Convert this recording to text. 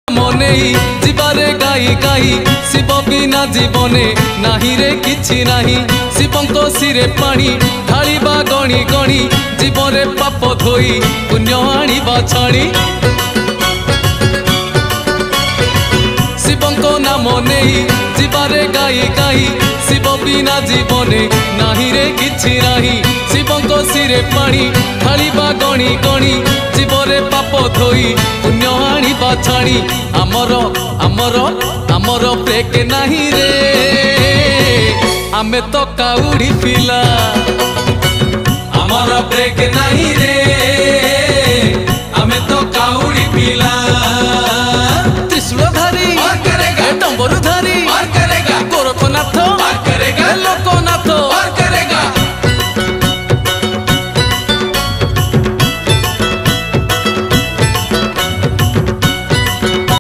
मने जीवारे गाई गाई शिव बिना जीवने नाही रे किछि नाही। शिवंको सिरे पानी ढालिबा गणी गणी जीवरे पाप धोई पुण्य आनिबा छाणी। शिवंको नाम नेई जीवारे गाई गाई शिव बिना जीवने नाही रे किछि नाही। शिवंको सिरे पानी ढालिबा गणी गणी जीवरे पाप धोई पुण्य आनिबा छाणी। आमर आमर आमर ब्रेक नाही रे आमे तो काउडी पिला। आमर ब्रेक नाही रे